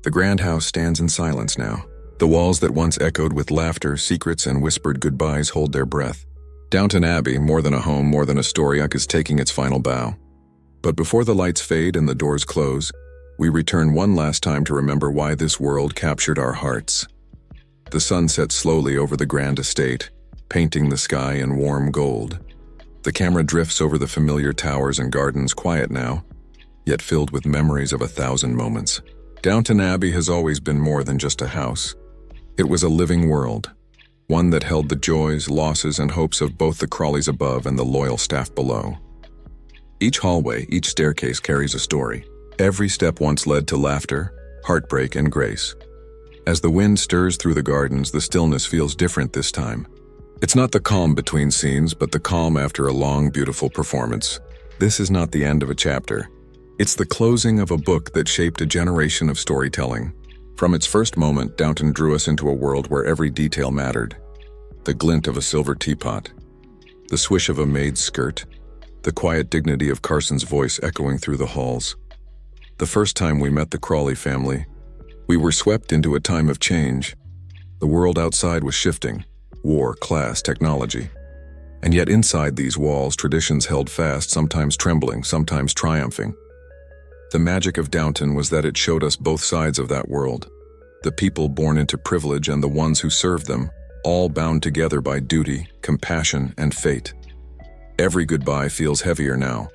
The grand house stands in silence now. The walls that once echoed with laughter, secrets, and whispered goodbyes hold their breath. Downton Abbey, more than a home, more than a story arc, is taking its final bow. But before the lights fade and the doors close, we return one last time to remember why this world captured our hearts. The sun sets slowly over the grand estate, painting the sky in warm gold. The camera drifts over the familiar towers and gardens, quiet now, yet filled with memories of 1,000 moments. Downton Abbey has always been more than just a house. It was a living world, one that held the joys, losses, and hopes of both the Crawleys above and the loyal staff below. Each hallway, each staircase carries a story. Every step once led to laughter, heartbreak, and grace. As the wind stirs through the gardens, the stillness feels different this time. It's not the calm between scenes, but the calm after a long, beautiful performance. This is not the end of a chapter. It's the closing of a book that shaped a generation of storytelling. From its first moment, Downton drew us into a world where every detail mattered. The glint of a silver teapot, the swish of a maid's skirt, the quiet dignity of Carson's voice echoing through the halls. The first time we met the Crawley family, we were swept into a time of change. The world outside was shifting, war, class, technology. And yet inside these walls, traditions held fast, sometimes trembling, sometimes triumphing. The magic of Downton was that it showed us both sides of that world. The people born into privilege and the ones who served them, all bound together by duty, compassion, and fate. Every goodbye feels heavier now.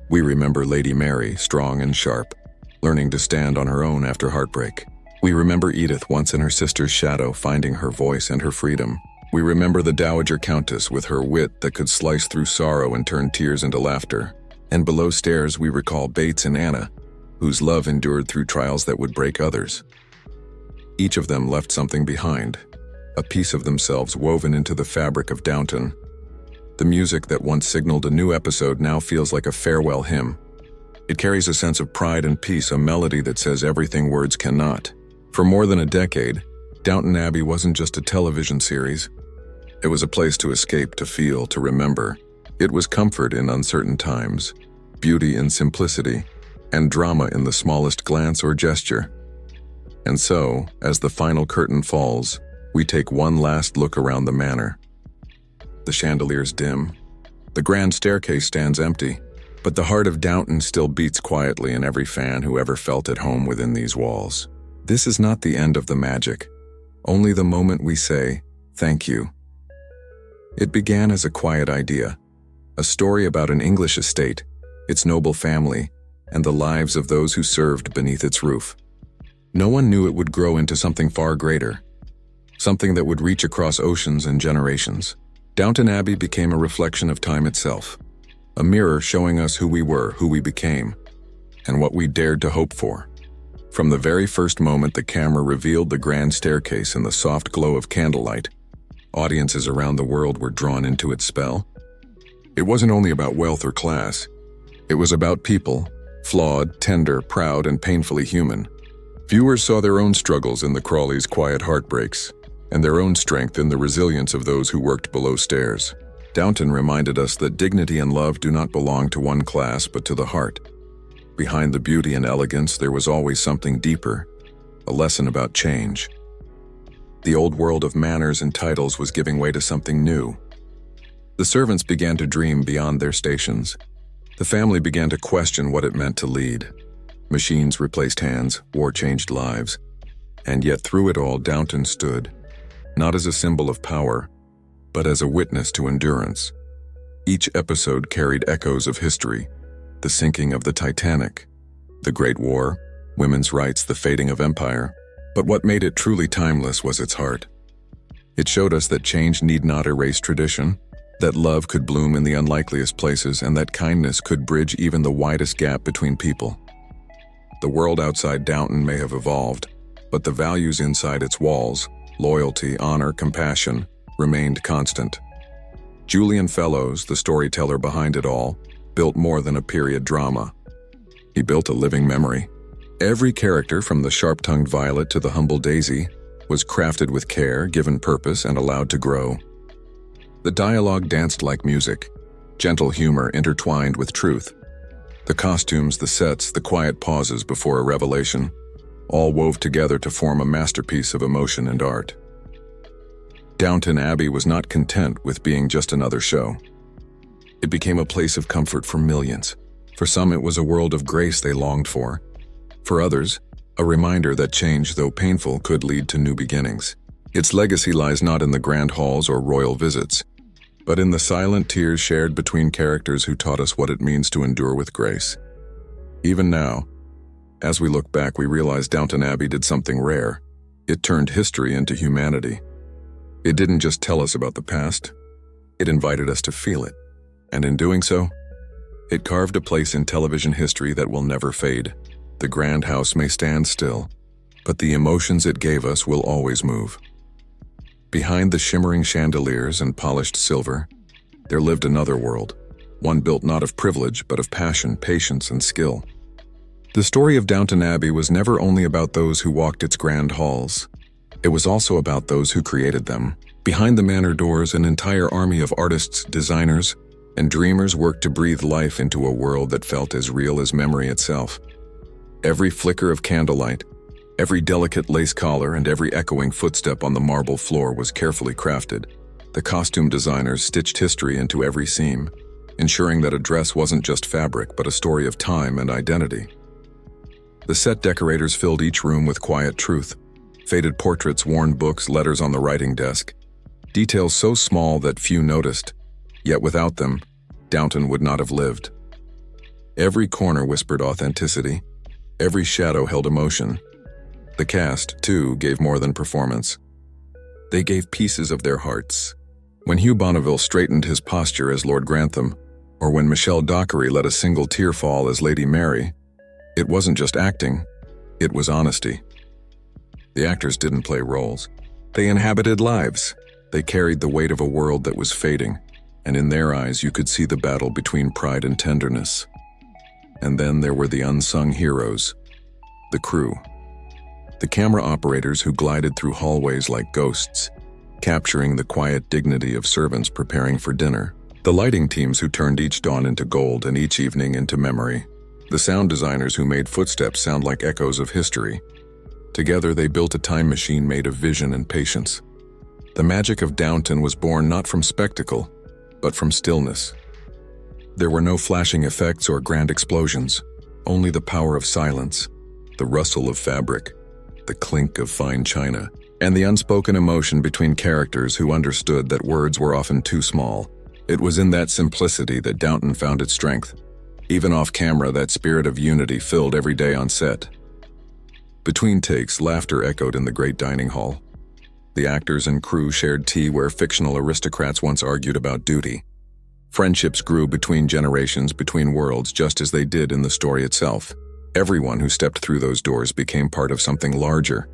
We remember Lady Mary, strong and sharp, learning to stand on her own after heartbreak. We remember Edith, once in her sister's shadow, finding her voice and her freedom. We remember the Dowager Countess with her wit that could slice through sorrow and turn tears into laughter. And below stairs we recall Bates and Anna, whose love endured through trials that would break others. Each of them left something behind, a piece of themselves woven into the fabric of Downton. The music that once signaled a new episode now feels like a farewell hymn. It carries a sense of pride and peace, a melody that says everything words cannot. For more than a decade, Downton Abbey wasn't just a television series. It was a place to escape, to feel, to remember. It was comfort in uncertain times, beauty in simplicity, and drama in the smallest glance or gesture. And so, as the final curtain falls, we take one last look around the manor. The chandeliers dim. The grand staircase stands empty. But the heart of Downton still beats quietly in every fan who ever felt at home within these walls. This is not the end of the magic, only the moment we say, thank you. It began as a quiet idea, a story about an English estate, its noble family, and the lives of those who served beneath its roof. No one knew it would grow into something far greater, something that would reach across oceans and generations. Downton Abbey became a reflection of time itself. A mirror showing us who we were, who we became, and what we dared to hope for. From the very first moment the camera revealed the grand staircase in the soft glow of candlelight, audiences around the world were drawn into its spell. It wasn't only about wealth or class. It was about people, flawed, tender, proud, and painfully human. Viewers saw their own struggles in the Crawleys' quiet heartbreaks, and their own strength in the resilience of those who worked below stairs. Downton reminded us that dignity and love do not belong to one class but to the heart. Behind the beauty and elegance there was always something deeper, a lesson about change. The old world of manners and titles was giving way to something new. The servants began to dream beyond their stations. The family began to question what it meant to lead. Machines replaced hands, war changed lives. And yet through it all Downton stood, not as a symbol of power, but as a witness to endurance. Each episode carried echoes of history, the sinking of the Titanic, the Great War, women's rights, the fading of empire. But what made it truly timeless was its heart. It showed us that change need not erase tradition, that love could bloom in the unlikeliest places, and that kindness could bridge even the widest gap between people. The world outside Downton may have evolved, but the values inside its walls, loyalty, honor, compassion, remained constant. Julian Fellowes, the storyteller behind it all, built more than a period drama. He built a living memory. Every character, from the sharp-tongued Violet to the humble Daisy, was crafted with care, given purpose, and allowed to grow. The dialogue danced like music, gentle humor intertwined with truth. The costumes, the sets, the quiet pauses before a revelation. all wove together to form a masterpiece of emotion and art. Downton Abbey was not content with being just another show. It became a place of comfort for millions. For some, it was a world of grace they longed for. For others, a reminder that change, though painful, could lead to new beginnings. Its legacy lies not in the grand halls or royal visits, but in the silent tears shared between characters who taught us what it means to endure with grace. Even now, as we look back, we realize Downton Abbey did something rare. It turned history into humanity. It didn't just tell us about the past, it invited us to feel it. And in doing so, it carved a place in television history that will never fade. The grand house may stand still, but the emotions it gave us will always move. Behind the shimmering chandeliers and polished silver, there lived another world, one built not of privilege but of passion, patience, and skill. The story of Downton Abbey was never only about those who walked its grand halls. It was also about those who created them. Behind the manor doors, an entire army of artists, designers, and dreamers worked to breathe life into a world that felt as real as memory itself. Every flicker of candlelight, every delicate lace collar, and every echoing footstep on the marble floor was carefully crafted. The costume designers stitched history into every seam, ensuring that a dress wasn't just fabric but a story of time and identity. The set decorators filled each room with quiet truth, faded portraits, worn books, letters on the writing desk, details so small that few noticed, yet without them, Downton would not have lived. Every corner whispered authenticity, every shadow held emotion. The cast, too, gave more than performance. They gave pieces of their hearts. When Hugh Bonneville straightened his posture as Lord Grantham, or when Michelle Dockery let a single tear fall as Lady Mary, it wasn't just acting, it was honesty. The actors didn't play roles. They inhabited lives. They carried the weight of a world that was fading, and in their eyes you could see the battle between pride and tenderness. And then there were the unsung heroes, the crew. The camera operators who glided through hallways like ghosts, capturing the quiet dignity of servants preparing for dinner. The lighting teams who turned each dawn into gold and each evening into memory. The sound designers who made footsteps sound like echoes of history. Together they built a time machine made of vision and patience. The magic of Downton was born not from spectacle, but from stillness. There were no flashing effects or grand explosions, only the power of silence, the rustle of fabric, the clink of fine china, and the unspoken emotion between characters who understood that words were often too small. It was in that simplicity that Downton found its strength. Even off camera, that spirit of unity filled every day on set. Between takes, laughter echoed in the great dining hall. The actors and crew shared tea where fictional aristocrats once argued about duty. Friendships grew between generations, between worlds, just as they did in the story itself. Everyone who stepped through those doors became part of something larger,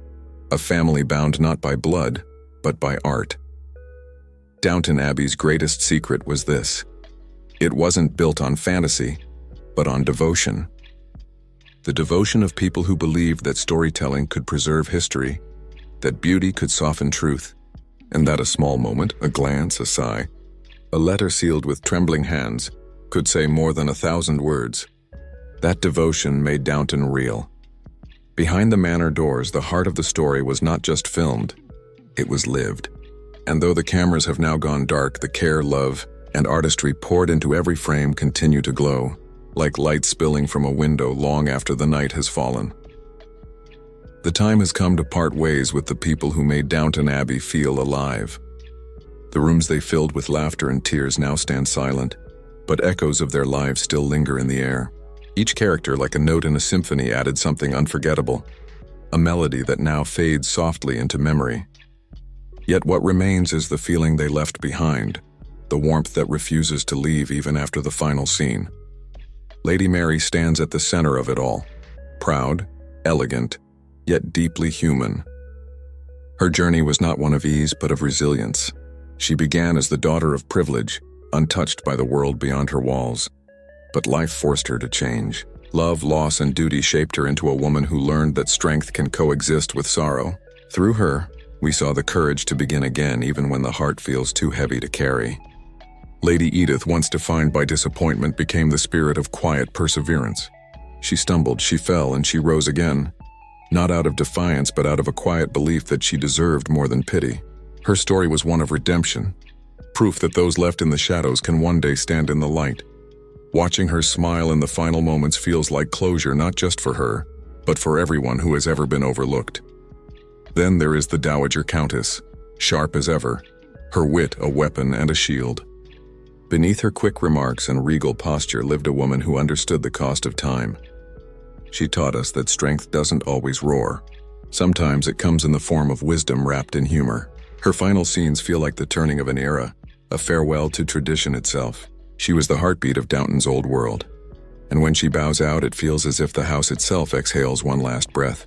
a family bound not by blood, but by art. Downton Abbey's greatest secret was this: it wasn't built on fantasy, but on devotion. The devotion of people who believed that storytelling could preserve history, that beauty could soften truth, and that a small moment, a glance, a sigh, a letter sealed with trembling hands, could say more than 1,000 words. That devotion made Downton real. Behind the manor doors, the heart of the story was not just filmed, it was lived. And though the cameras have now gone dark, the care, love, and artistry poured into every frame continue to glow, like light spilling from a window long after the night has fallen. The time has come to part ways with the people who made Downton Abbey feel alive. The rooms they filled with laughter and tears now stand silent, but echoes of their lives still linger in the air. Each character, like a note in a symphony, added something unforgettable, a melody that now fades softly into memory. Yet what remains is the feeling they left behind, the warmth that refuses to leave even after the final scene. Lady Mary stands at the center of it all, proud, elegant, yet deeply human. Her journey was not one of ease but of resilience. She began as the daughter of privilege, untouched by the world beyond her walls. But life forced her to change. Love, loss, and duty shaped her into a woman who learned that strength can coexist with sorrow. Through her, we saw the courage to begin again even when the heart feels too heavy to carry. Lady Edith, once defined by disappointment, became the spirit of quiet perseverance. She stumbled, she fell, and she rose again, not out of defiance but out of a quiet belief that she deserved more than pity. Her story was one of redemption, proof that those left in the shadows can one day stand in the light. Watching her smile in the final moments feels like closure not just for her, but for everyone who has ever been overlooked. Then there is the Dowager Countess, sharp as ever, her wit a weapon and a shield. Beneath her quick remarks and regal posture lived a woman who understood the cost of time. She taught us that strength doesn't always roar. Sometimes it comes in the form of wisdom wrapped in humor. Her final scenes feel like the turning of an era, a farewell to tradition itself. She was the heartbeat of Downton's old world. And when she bows out, it feels as if the house itself exhales one last breath.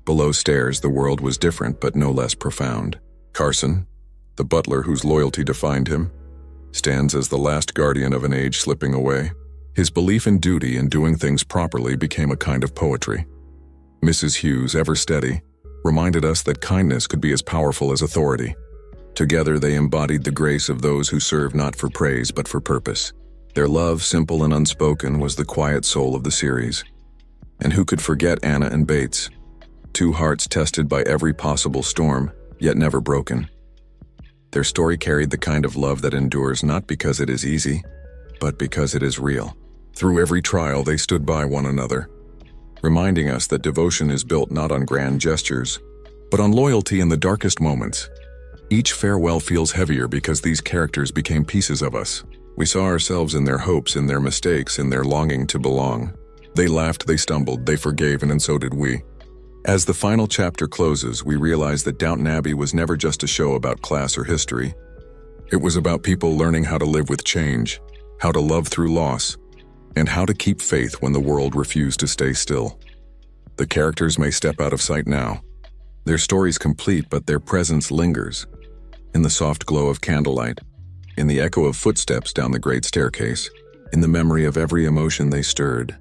Below stairs, the world was different but no less profound. Carson, the butler whose loyalty defined him, stands as the last guardian of an age slipping away. His belief in duty and doing things properly became a kind of poetry. Mrs. Hughes, ever steady, reminded us that kindness could be as powerful as authority. Together they embodied the grace of those who serve not for praise but for purpose. Their love, simple and unspoken, was the quiet soul of the series. And who could forget Anna and Bates? Two hearts tested by every possible storm, yet never broken. Their story carried the kind of love that endures not because it is easy, but because it is real. Through every trial they stood by one another, reminding us that devotion is built not on grand gestures, but on loyalty in the darkest moments. Each farewell feels heavier because these characters became pieces of us. We saw ourselves in their hopes, in their mistakes, in their longing to belong. They laughed, they stumbled, they forgave, and so did we. As the final chapter closes, we realize that Downton Abbey was never just a show about class or history. It was about people learning how to live with change, how to love through loss, and how to keep faith when the world refused to stay still. The characters may step out of sight now. Their story's complete, but their presence lingers. In the soft glow of candlelight, in the echo of footsteps down the great staircase, in the memory of every emotion they stirred.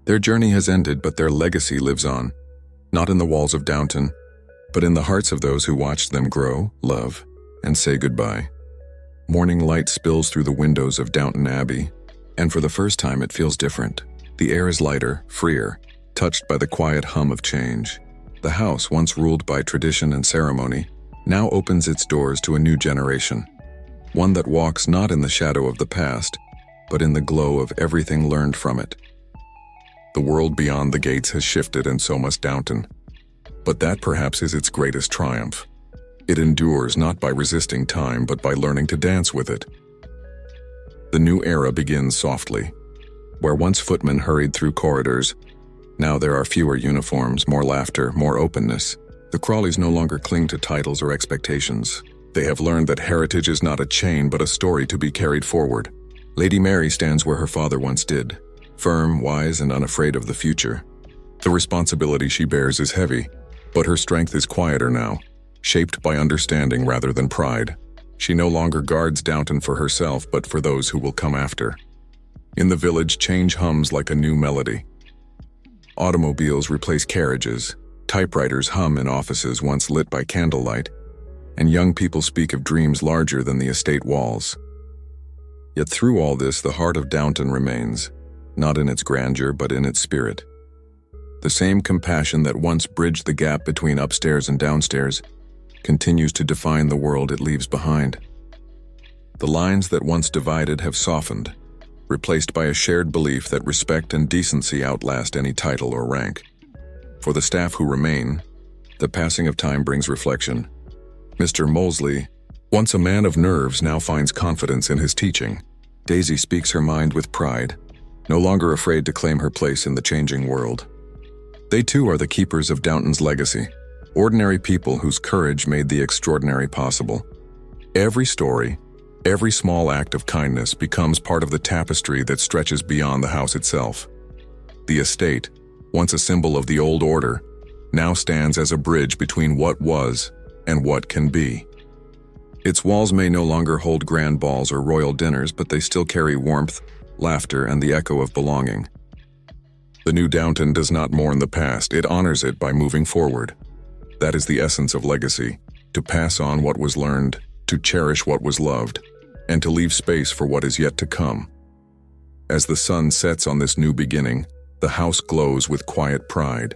Their journey has ended, but their legacy lives on, not in the walls of Downton, but in the hearts of those who watched them grow, love, and say goodbye. Morning light spills through the windows of Downton Abbey, and for the first time it feels different. The air is lighter, freer, touched by the quiet hum of change. The house, once ruled by tradition and ceremony, now opens its doors to a new generation. One that walks not in the shadow of the past, but in the glow of everything learned from it. The world beyond the gates has shifted, and so must Downton. But that perhaps is its greatest triumph. It endures not by resisting time, but by learning to dance with it. The new era begins softly. Where once footmen hurried through corridors, now there are fewer uniforms, more laughter, more openness. The Crawleys no longer cling to titles or expectations. They have learned that heritage is not a chain, but a story to be carried forward. Lady Mary stands where her father once did, firm, wise, and unafraid of the future. The responsibility she bears is heavy, but her strength is quieter now, shaped by understanding rather than pride. She no longer guards Downton for herself, but for those who will come after. In the village, change hums like a new melody. Automobiles replace carriages, typewriters hum in offices once lit by candlelight, and young people speak of dreams larger than the estate walls. Yet through all this, the heart of Downton remains, not in its grandeur, but in its spirit. The same compassion that once bridged the gap between upstairs and downstairs continues to define the world it leaves behind. The lines that once divided have softened, replaced by a shared belief that respect and decency outlast any title or rank. For the staff who remain, the passing of time brings reflection. Mr. Molesley, once a man of nerves, now finds confidence in his teaching. Daisy speaks her mind with pride, no longer afraid to claim her place in the changing world. They too are the keepers of Downton's legacy, ordinary people whose courage made the extraordinary possible. Every story, every small act of kindness becomes part of the tapestry that stretches beyond the house itself. The estate, once a symbol of the old order, now stands as a bridge between what was and what can be. Its walls may no longer hold grand balls or royal dinners, but they still carry warmth, laughter, and the echo of belonging. The new Downton does not mourn the past, it honors it by moving forward. That is the essence of legacy, to pass on what was learned, to cherish what was loved, and to leave space for what is yet to come. As the sun sets on this new beginning, the house glows with quiet pride.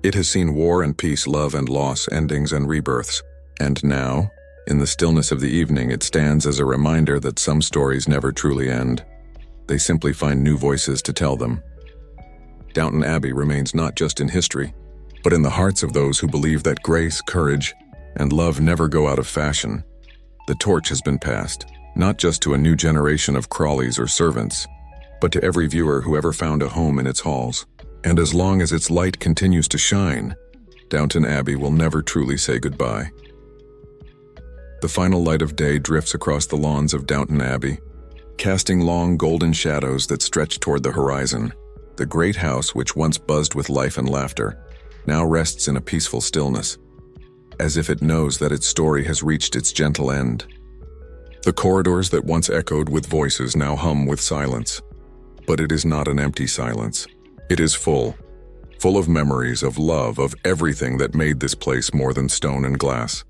It has seen war and peace, love and loss, endings and rebirths. And now, in the stillness of the evening, it stands as a reminder that some stories never truly end. They simply find new voices to tell them. Downton Abbey remains not just in history, but in the hearts of those who believe that grace, courage, and love never go out of fashion. The torch has been passed, not just to a new generation of Crawleys or servants, but to every viewer who ever found a home in its halls. And as long as its light continues to shine, Downton Abbey will never truly say goodbye. The final light of day drifts across the lawns of Downton Abbey, casting long golden shadows that stretch toward the horizon. The great house, which once buzzed with life and laughter, now rests in a peaceful stillness, as if it knows that its story has reached its gentle end. The corridors that once echoed with voices now hum with silence. But it is not an empty silence. It is full of memories, of love, of everything that made this place more than stone and glass.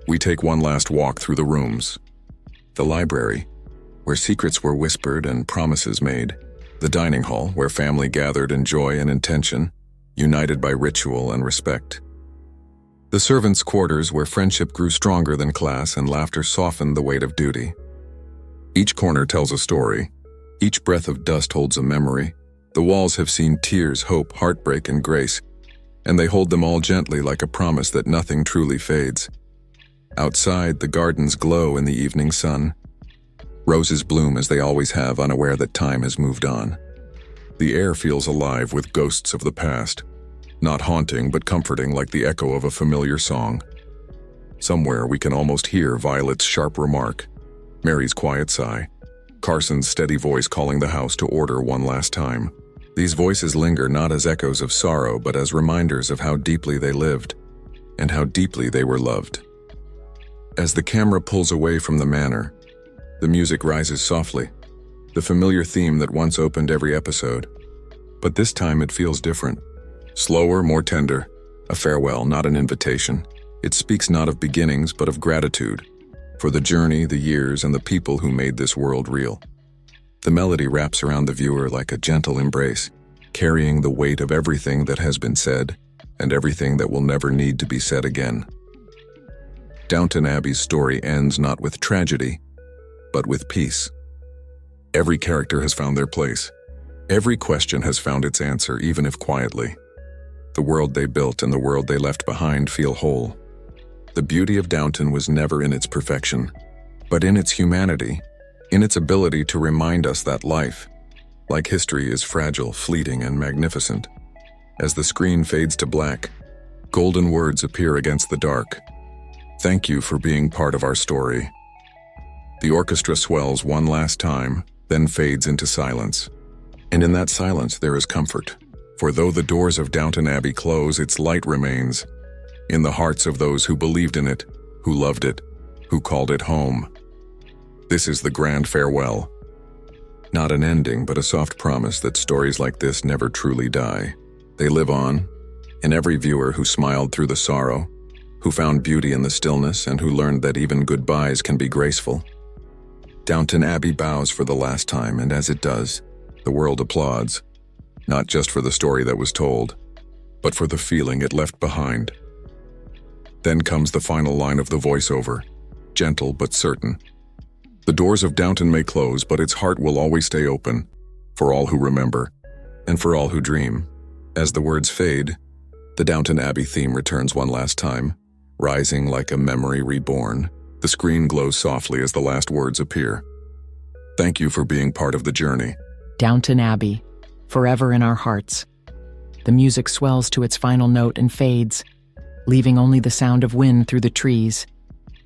We take one last walk through the rooms. The library, where secrets were whispered and promises made. The dining hall, where family gathered in joy and intention, united by ritual and respect. The servants' quarters, where friendship grew stronger than class and laughter softened the weight of duty. Each corner tells a story. Each breath of dust holds a memory. The walls have seen tears, hope, heartbreak, and grace, and they hold them all gently like a promise that nothing truly fades. Outside, the gardens glow in the evening sun. Roses bloom as they always have, unaware that time has moved on. The air feels alive with ghosts of the past, not haunting but comforting like the echo of a familiar song. Somewhere we can almost hear Violet's sharp remark, Mary's quiet sigh, Carson's steady voice calling the house to order one last time. These voices linger not as echoes of sorrow but as reminders of how deeply they lived and how deeply they were loved. As the camera pulls away from the manor, the music rises softly, the familiar theme that once opened every episode. But this time it feels different. Slower, more tender. A farewell, not an invitation. It speaks not of beginnings, but of gratitude. For the journey, the years, and the people who made this world real. The melody wraps around the viewer like a gentle embrace, carrying the weight of everything that has been said, and everything that will never need to be said again. Downton Abbey's story ends not with tragedy, but with peace. Every character has found their place. Every question has found its answer, even if quietly. The world they built and the world they left behind feel whole. The beauty of Downton was never in its perfection, but in its humanity, in its ability to remind us that life, like history, is fragile, fleeting, and magnificent. As the screen fades to black, golden words appear against the dark. Thank you for being part of our story. The orchestra swells one last time, then fades into silence. And in that silence there is comfort. For though the doors of Downton Abbey close, its light remains in the hearts of those who believed in it, who loved it, who called it home. This is the grand farewell. Not an ending, but a soft promise that stories like this never truly die. They live on, in every viewer who smiled through the sorrow, who found beauty in the stillness, and who learned that even goodbyes can be graceful. Downton Abbey bows for the last time, and as it does, the world applauds, not just for the story that was told, but for the feeling it left behind. Then comes the final line of the voiceover, gentle but certain. The doors of Downton may close, but its heart will always stay open, for all who remember, and for all who dream. As the words fade, the Downton Abbey theme returns one last time, rising like a memory reborn. The screen glows softly as the last words appear. Thank you for being part of the journey. Downton Abbey, forever in our hearts. The music swells to its final note and fades, leaving only the sound of wind through the trees,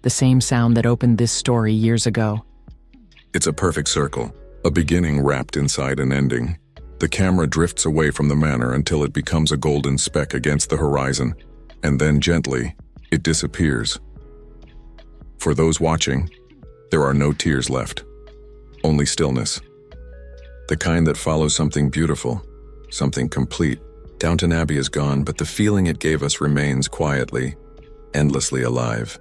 the same sound that opened this story years ago. It's a perfect circle, a beginning wrapped inside an ending. The camera drifts away from the manor until it becomes a golden speck against the horizon, and then gently, it disappears. For those watching, there are no tears left, only stillness. The kind that follows something beautiful, something complete. Downton Abbey is gone, but the feeling it gave us remains quietly, endlessly alive.